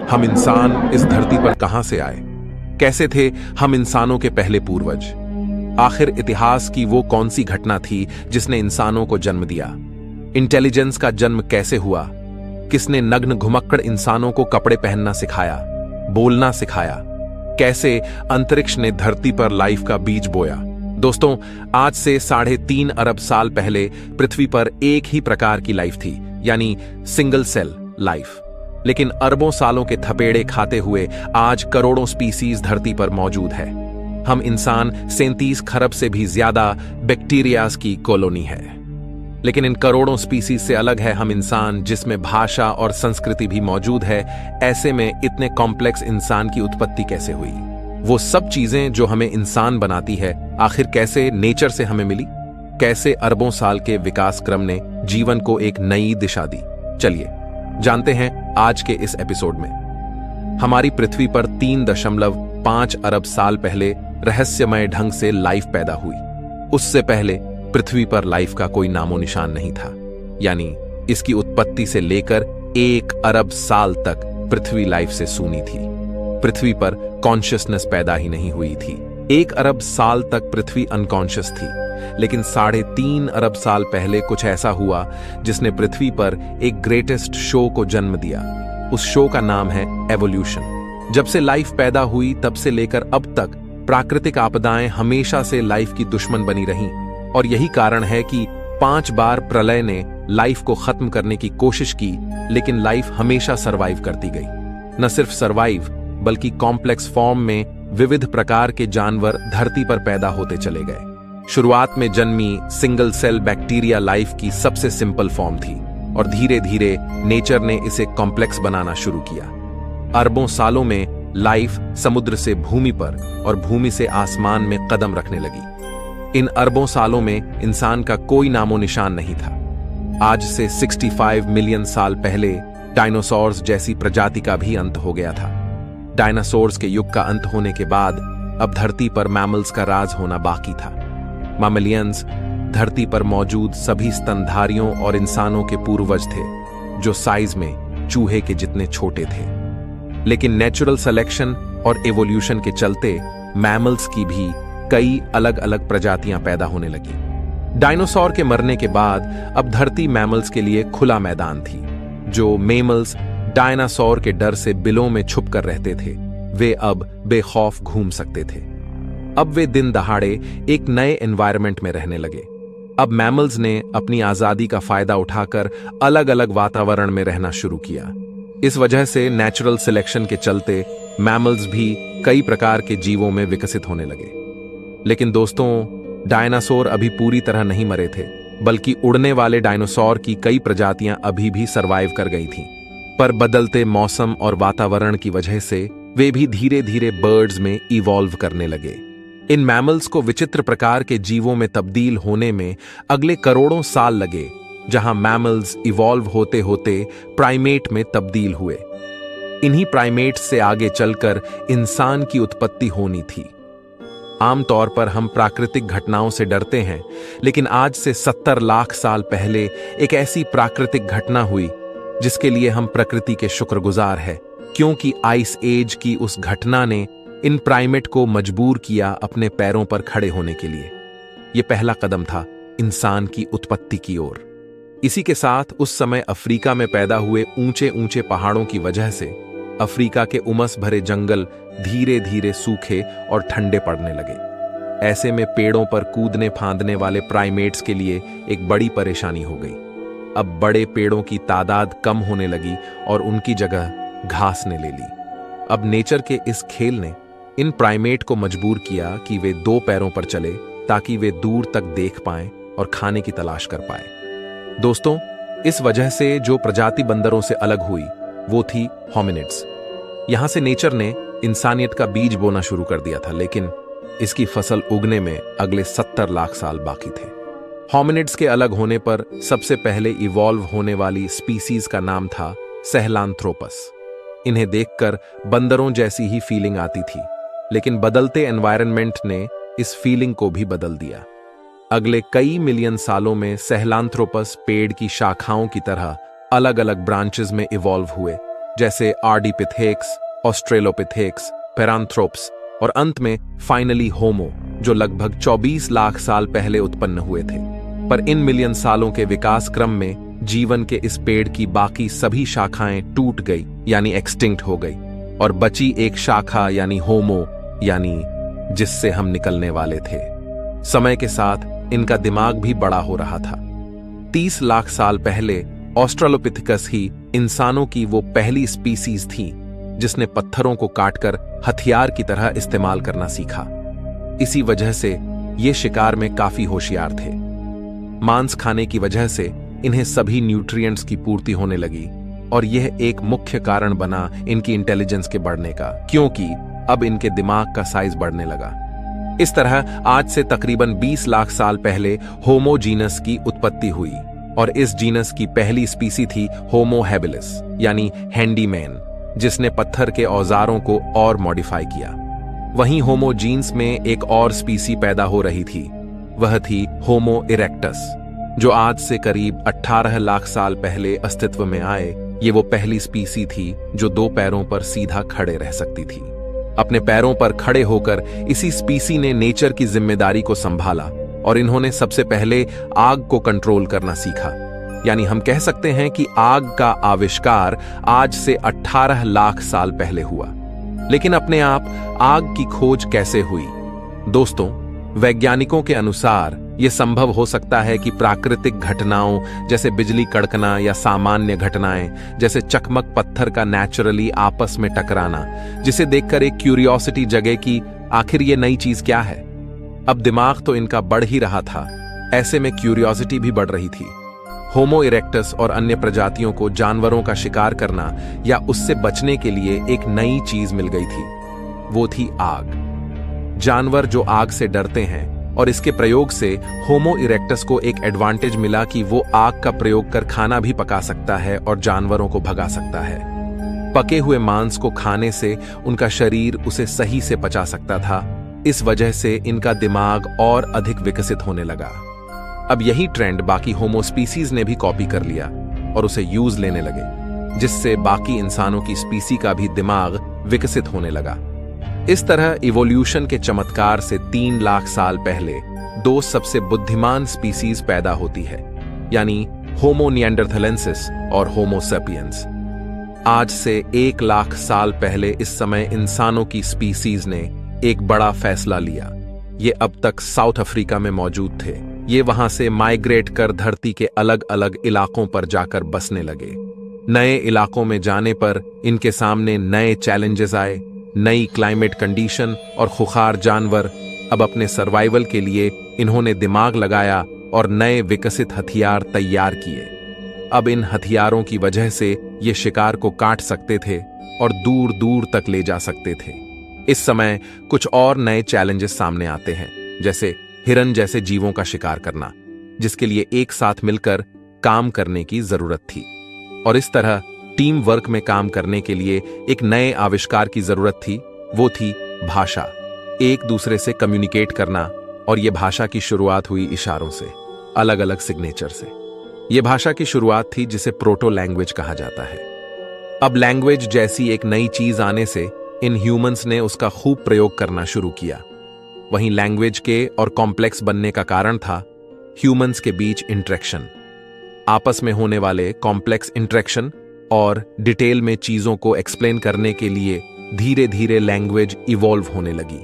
हम इंसान इस धरती पर कहां से आए? कैसे थे हम इंसानों के पहले पूर्वज? आखिर इतिहास की वो कौन सी घटना थी जिसने इंसानों को जन्म दिया? इंटेलिजेंस का जन्म कैसे हुआ? किसने नग्न घुमक्कड़ इंसानों को कपड़े पहनना सिखाया, बोलना सिखाया? कैसे अंतरिक्ष ने धरती पर लाइफ का बीज बोया? दोस्तों, आज से 3.5 अरब साल पहले पृथ्वी पर एक ही प्रकार की लाइफ थी, यानी सिंगल सेल लाइफ। लेकिन अरबों सालों के थपेड़े खाते हुए आज करोड़ों स्पीसीज धरती पर मौजूद है। हम इंसान 37 खरब से भी ज्यादा बैक्टीरियाज की कॉलोनी है। लेकिन इन करोड़ों स्पीसीज से अलग है हम इंसान, जिसमें भाषा और संस्कृति भी मौजूद है। ऐसे में इतने कॉम्प्लेक्स इंसान की उत्पत्ति कैसे हुई? वो सब चीजें जो हमें इंसान बनाती है, आखिर कैसे नेचर से हमें मिली? कैसे अरबों साल के विकास क्रम ने जीवन को एक नई दिशा दी? चलिए जानते हैं आज के इस एपिसोड में। हमारी पृथ्वी पर 3.5 अरब साल पहले रहस्यमय ढंग से लाइफ पैदा हुई। उससे पहले पृथ्वी पर लाइफ का कोई नामो निशान नहीं था, यानी इसकी उत्पत्ति से लेकर 1 अरब साल तक पृथ्वी लाइफ से सूनी थी। पृथ्वी पर कॉन्शियसनेस पैदा ही नहीं हुई थी। 1 अरब साल तक पृथ्वी अनकॉन्शियस थी, लेकिन 3.5 अरब साल पहले कुछ ऐसा हुआ जिसने पृथ्वी पर एक ग्रेटेस्ट शो को जन्म दिया। उस शो का नाम है एवोल्यूशन। जब से लाइफ पैदा हुई तब से लेकर अब तक प्राकृतिक आपदाएं हमेशा से लाइफ की दुश्मन बनी रहीं, और यही कारण है कि 5 बार प्रलय ने लाइफ को खत्म करने की कोशिश की, लेकिन लाइफ हमेशा सरवाइव करती गई। न सिर्फ सरवाइव, बल्कि कॉम्प्लेक्स फॉर्म में विविध प्रकार के जानवर धरती पर पैदा होते चले गए। शुरुआत में जन्मी सिंगल सेल बैक्टीरिया लाइफ की सबसे सिंपल फॉर्म थी, और धीरे धीरे नेचर ने इसे कॉम्प्लेक्स बनाना शुरू किया। अरबों सालों में लाइफ समुद्र से भूमि पर और भूमि से आसमान में कदम रखने लगी। इन अरबों सालों में इंसान का कोई नामो निशान नहीं था। आज से 65 मिलियन साल पहले डायनासोर्स जैसी प्रजाति का भी अंत हो गया था। डायनासोर्स के युग का अंत होने के बाद अब धरती पर मैमल्स का राज होना बाकी था। मैमलियंस धरती पर मौजूद सभी स्तनधारियों और इंसानों के पूर्वज थे, जो साइज में चूहे के जितने छोटे थे। लेकिन नेचुरल सिलेक्शन और एवोल्यूशन के चलते मैमल्स की भी कई अलग अलग प्रजातियां पैदा होने लगी। डायनासोर के मरने के बाद अब धरती मैमल्स के लिए खुला मैदान थी। जो मेमल्स डायनासोर के डर से बिलों में छुप कर रहते थे, वे अब बेखौफ घूम सकते थे। अब वे दिन दहाड़े एक नए एनवायरनमेंट में रहने लगे। अब मैमल्स ने अपनी आजादी का फायदा उठाकर अलग अलग वातावरण में रहना शुरू किया। इस वजह से नेचुरल सिलेक्शन के चलते मैमल्स भी कई प्रकार के जीवों में विकसित होने लगे। लेकिन दोस्तों, डायनासोर अभी पूरी तरह नहीं मरे थे, बल्कि उड़ने वाले डायनासोर की कई प्रजातियां अभी भी सरवाइव कर गई थीं। पर बदलते मौसम और वातावरण की वजह से वे भी धीरे धीरे बर्ड्स में इवॉल्व करने लगे। इन मैमल्स को विचित्र प्रकार के जीवों में तब्दील होने में अगले करोड़ों साल लगे, जहां मैमल्स इवॉल्व होते होते प्राइमेट में तब्दील हुए। इन्हीं प्राइमेट्स से आगे चलकर इंसान की उत्पत्ति होनी थी। आमतौर पर हम प्राकृतिक घटनाओं से डरते हैं, लेकिन आज से 70 लाख साल पहले एक ऐसी प्राकृतिक घटना हुई जिसके लिए हम प्रकृति के शुक्रगुजार हैं, क्योंकि आइस एज की उस घटना ने इन प्राइमेट को मजबूर किया अपने पैरों पर खड़े होने के लिए। यह पहला कदम था इंसान की उत्पत्ति की ओर। इसी के साथ उस समय अफ्रीका में पैदा हुए ऊंचे ऊंचे पहाड़ों की वजह से अफ्रीका के उमस भरे जंगल धीरे धीरे सूखे और ठंडे पड़ने लगे। ऐसे में पेड़ों पर कूदने फांदने वाले प्राइमेट्स के लिए एक बड़ी परेशानी हो गई। अब बड़े पेड़ों की तादाद कम होने लगी और उनकी जगह घास ने ले ली। अब नेचर के इस खेल ने इन प्राइमेट को मजबूर किया कि वे 2 पैरों पर चले, ताकि वे दूर तक देख पाएं और खाने की तलाश कर पाएं। दोस्तों, इस वजह से जो प्रजाति बंदरों से अलग हुई वो थी होमिनिड्स। यहां से नेचर ने इंसानियत का बीज बोना शुरू कर दिया था, लेकिन इसकी फसल उगने में अगले 70 लाख साल बाकी थे। होमिनिड्स के अलग होने पर सबसे पहले इवॉल्व होने वाली स्पीसीज का नाम था सहेलांथ्रोपस। इन्हें देखकर बंदरों जैसी ही फीलिंग आती थी, लेकिन बदलते एनवायरनमेंट ने इस फीलिंग को भी बदल दिया। अगले कई मिलियन सालों में सहेलांथ्रोपस पेड़ की शाखाओं की तरह अलग अलग ब्रांचेस में इवॉल्व हुए, जैसे आर्डिपिथेक्स, ऑस्ट्रेलोपिथेक्स, पेरांथ्रोप्स और अंत में फाइनली होमो, जो लगभग 24 लाख साल पहले उत्पन्न हुए थे। पर इन मिलियन सालों के विकास क्रम में जीवन के इस पेड़ की बाकी सभी शाखाएं टूट गई यानी एक्सटिंक्ट हो गई, और बची एक शाखा यानी होमो, यानी जिससे हम निकलने वाले थे। समय के साथ इनका दिमाग भी बड़ा हो रहा था। 30 लाख साल पहले ऑस्ट्रेलोपिथेकस ही इंसानों की वो पहली स्पीसीज थी जिसने पत्थरों को काटकर हथियार की तरह इस्तेमाल करना सीखा। इसी वजह से ये शिकार में काफी होशियार थे। मांस खाने की वजह से इन्हें सभी न्यूट्रिएंट्स की पूर्ति होने लगी, और यह एक मुख्य कारण बना इनकी इंटेलिजेंस के बढ़ने का, क्योंकि अब इनके दिमाग का साइज बढ़ने लगा। इस तरह आज से तकरीबन 20 लाख साल पहले होमो जीनस की उत्पत्ति हुई, और इस जीनस की पहली स्पीसी थी होमो हैबिलिस यानी हैंडीमैन, जिसने पत्थर के औजारों को और मॉडिफाई किया। वहीं होमो जीन्स में एक और स्पीसी पैदा हो रही थी, वह थी होमो इरेक्टस, जो आज से करीब 18 लाख साल पहले अस्तित्व में आए। ये वो पहली स्पीसी थी जो 2 पैरों पर सीधा खड़े रह सकती थी। अपने पैरों पर खड़े होकर इसी स्पीसी ने नेचर की जिम्मेदारी को संभाला, और इन्होंने सबसे पहले आग को कंट्रोल करना सीखा। यानी हम कह सकते हैं कि आग का आविष्कार आज से 18 लाख साल पहले हुआ। लेकिन अपने आप आग की खोज कैसे हुई? दोस्तों, वैज्ञानिकों के अनुसार यह संभव हो सकता है कि प्राकृतिक घटनाओं जैसे बिजली कड़कना या सामान्य घटनाएं जैसे चकमक पत्थर का नेचुरली आपस में टकराना, जिसे देखकर एक क्यूरियोसिटी जगे कि आखिर ये नई चीज क्या है। अब दिमाग तो इनका बढ़ ही रहा था, ऐसे में क्यूरियोसिटी भी बढ़ रही थी। होमो इरेक्टस और अन्य प्रजातियों को जानवरों का शिकार करना या उससे बचने के लिए एक नई चीज मिल गई थी, वो थी आग। जानवर जो आग से डरते हैं, और इसके प्रयोग से होमो इरेक्टस को एक एडवांटेज मिला कि वो आग का प्रयोग कर खाना भी पका सकता है और जानवरों को भगा सकता है। पके हुए मांस को खाने से उनका शरीर उसे सही से पचा सकता था। इस वजह से इनका दिमाग और अधिक विकसित होने लगा। अब यही ट्रेंड बाकी होमो स्पीसीज ने भी कॉपी कर लिया और उसे यूज लेने लगे, जिससे बाकी इंसानों की स्पीसी का भी दिमाग विकसित होने लगा। इस तरह इवोल्यूशन के चमत्कार से 3 लाख साल पहले 2 सबसे बुद्धिमान स्पीसीज पैदा होती है, यानी होमो निएंडरथलेंसिस और होमो सेपियंस। आज से 1 लाख साल पहले इस समय इंसानों की स्पीसीज ने एक बड़ा फैसला लिया। ये अब तक साउथ अफ्रीका में मौजूद थे। ये वहां से माइग्रेट कर धरती के अलग अलग इलाकों पर जाकर बसने लगे। नए इलाकों में जाने पर इनके सामने नए चैलेंजेस आए, नई क्लाइमेट कंडीशन और खुखार जानवर। अब अपने सर्वाइवल के लिए इन्होंने दिमाग लगाया और नए विकसित हथियार तैयार किए। अब इन हथियारों की वजह से ये शिकार को काट सकते थे और दूर दूर तक ले जा सकते थे। इस समय कुछ और नए चैलेंजेस सामने आते हैं, जैसे हिरन जैसे जीवों का शिकार करना, जिसके लिए एक साथ मिलकर काम करने की जरूरत थी। और इस तरह टीम वर्क में काम करने के लिए एक नए आविष्कार की जरूरत थी, वो थी भाषा। एक दूसरे से कम्युनिकेट करना, और यह भाषा की शुरुआत हुई इशारों से, अलग अलग सिग्नेचर से। यह भाषा की शुरुआत थी जिसे प्रोटो लैंग्वेज कहा जाता है। अब लैंग्वेज जैसी एक नई चीज आने से इन ह्यूमंस ने उसका खूब प्रयोग करना शुरू किया। वहीं लैंग्वेज के और कॉम्प्लेक्स बनने का कारण था ह्यूमंस के बीच इंटरेक्शन, आपस में होने वाले कॉम्प्लेक्स इंटरेक्शन और डिटेल में चीजों को एक्सप्लेन करने के लिए धीरे धीरे लैंग्वेज इवॉल्व होने लगी।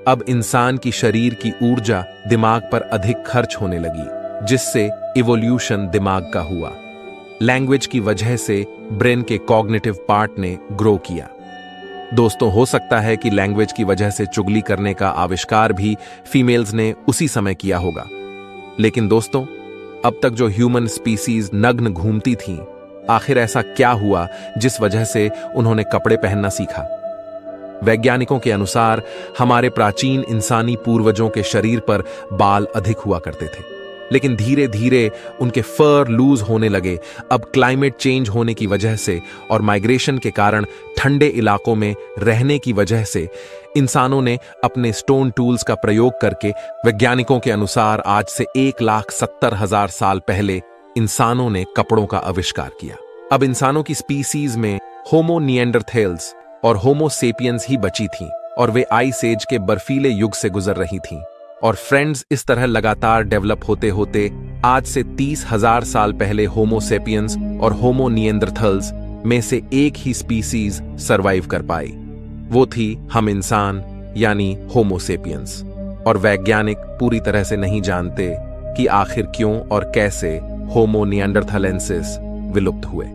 अब इंसान की शरीर की ऊर्जा दिमाग पर अधिक खर्च होने लगी, जिससे इवोल्यूशन दिमाग का हुआ। लैंग्वेज की वजह से ब्रेन के कॉग्निटिव पार्ट ने ग्रो किया। दोस्तों, हो सकता है कि लैंग्वेज की वजह से चुगली करने का आविष्कार भी फीमेल्स ने उसी समय किया होगा। लेकिन दोस्तों, अब तक जो ह्यूमन स्पीसीज नग्न घूमती थीं, आखिर ऐसा क्या हुआ जिस वजह से उन्होंने कपड़े पहनना सीखा? वैज्ञानिकों के अनुसार हमारे प्राचीन इंसानी पूर्वजों के शरीर पर बाल अधिक हुआ करते थे, लेकिन धीरे धीरे उनके फर लूज होने लगे। अब क्लाइमेट चेंज होने की वजह से और माइग्रेशन के कारण ठंडे इलाकों में रहने की वजह से इंसानों ने अपने स्टोन टूल्स का प्रयोग करके, वैज्ञानिकों के अनुसार आज से 1,70,000 साल पहले इंसानों ने कपड़ों का आविष्कार किया। अब इंसानों की स्पीसीज में होमो निएंडरथैल्स और होमो सेपियंस ही बची थीं और वे आइस एज के बर्फीले युग से गुजर रही थीं। और फ्रेंड्स, इस तरह लगातार डेवलप होते होते आज से 30,000 साल पहले होमो सेपियंस और होमो निएंडरथैल्स में से एक ही स्पीसीज सरवाइव कर पाई। वो थी हम इंसान, यानी होमो सेपियंस। और वैज्ञानिक पूरी तरह से नहीं जानते कि आखिर क्यों और कैसे होमो निएंडरथैलेंसिस विलुप्त हुए।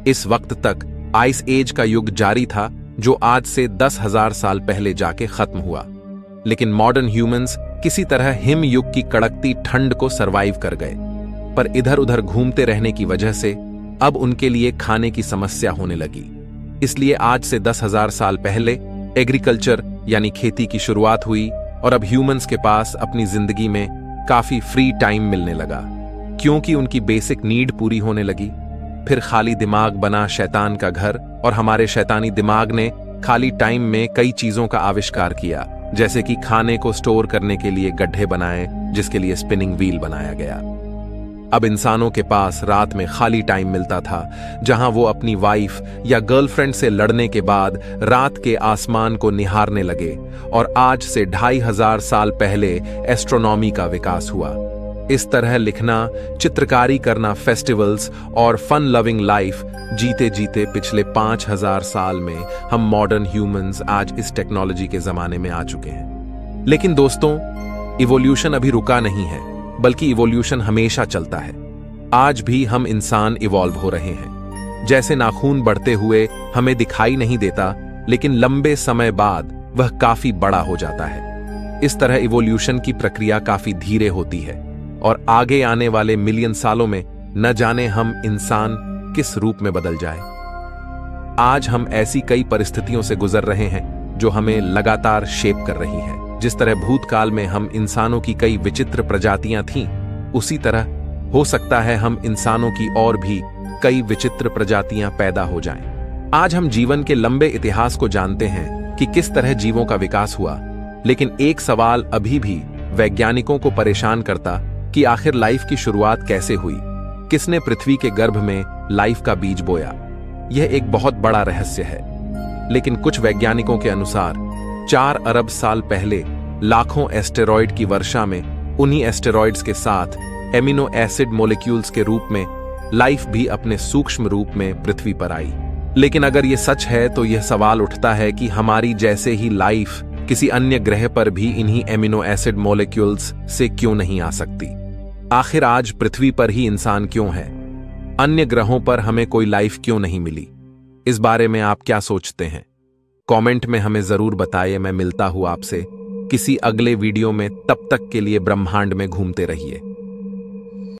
इस वक्त तक आइस एज का युग जारी था, जो आज से 10,000 साल पहले जाके खत्म हुआ। लेकिन मॉडर्न ह्यूमंस किसी तरह हिम युग की कड़कती ठंड को सरवाइव कर गए, पर इधर उधर घूमते रहने की वजह से अब उनके लिए खाने की समस्या होने लगी। इसलिए आज से 10,000 साल पहले एग्रीकल्चर यानी खेती की शुरुआत हुई और अब ह्यूमंस के पास अपनी जिंदगी में काफी फ्री टाइम मिलने लगा, क्योंकि उनकी बेसिक नीड पूरी होने लगी। फिर खाली दिमाग बना शैतान का घर, और हमारे शैतानी दिमाग ने खाली टाइम में कई चीजों का आविष्कार किया, जैसे कि खाने को स्टोर करने के लिए गड्ढे बनाए, जिसके लिए स्पिनिंग व्हील बनाया गया। अब इंसानों के पास रात में खाली टाइम मिलता था, जहां वो अपनी वाइफ या गर्लफ्रेंड से लड़ने के बाद रात के आसमान को निहारने लगे। और आज से 2,500 साल पहले एस्ट्रोनॉमी का विकास हुआ। इस तरह लिखना, चित्रकारी करना, फेस्टिवल्स और फन लविंग लाइफ जीते जीते पिछले 5,000 साल में हम मॉडर्न ह्यूमंस आज इस टेक्नोलॉजी के जमाने में आ चुके हैं। लेकिन दोस्तों, इवोल्यूशन अभी रुका नहीं है, बल्कि इवोल्यूशन हमेशा चलता है। आज भी हम इंसान इवॉल्व हो रहे हैं। जैसे नाखून बढ़ते हुए हमें दिखाई नहीं देता, लेकिन लंबे समय बाद वह काफी बड़ा हो जाता है। इस तरह इवोल्यूशन की प्रक्रिया काफी धीरे होती है और आगे आने वाले मिलियन सालों में न जाने हम इंसान किस रूप में बदल जाए। आज हम ऐसी कई परिस्थितियों से गुजर रहे हैं जो हमें लगातार शेप कर रही है। जिस तरह भूतकाल में हम इंसानों की कई विचित्र प्रजातियां थीं, उसी तरह हो सकता है हम इंसानों की और भी कई विचित्र प्रजातियां पैदा हो जाएं। आज हम जीवन के लंबे इतिहास को जानते हैं कि किस तरह जीवों का विकास हुआ, लेकिन एक सवाल अभी भी वैज्ञानिकों को परेशान करता कि आखिर लाइफ की शुरुआत कैसे हुई, किसने पृथ्वी के गर्भ में लाइफ का बीज बोया। यह एक बहुत बड़ा रहस्य है। लेकिन कुछ वैज्ञानिकों के अनुसार 4 अरब साल पहले लाखों एस्टेरॉयड की वर्षा में उन्हीं एस्टेरॉयड्स के साथ एमिनो एसिड मॉलिक्यूल्स के रूप में लाइफ भी अपने सूक्ष्म रूप में पृथ्वी पर आई। लेकिन अगर यह सच है तो यह सवाल उठता है कि हमारी जैसे ही लाइफ किसी अन्य ग्रह पर भी इन्हीं एमिनो एसिड मॉलिक्यूल्स से क्यों नहीं आ सकती। आखिर आज पृथ्वी पर ही इंसान क्यों है, अन्य ग्रहों पर हमें कोई लाइफ क्यों नहीं मिली। इस बारे में आप क्या सोचते हैं? कमेंट में हमें जरूर बताइए। मैं मिलता हूं आपसे किसी अगले वीडियो में। तब तक के लिए ब्रह्मांड में घूमते रहिए।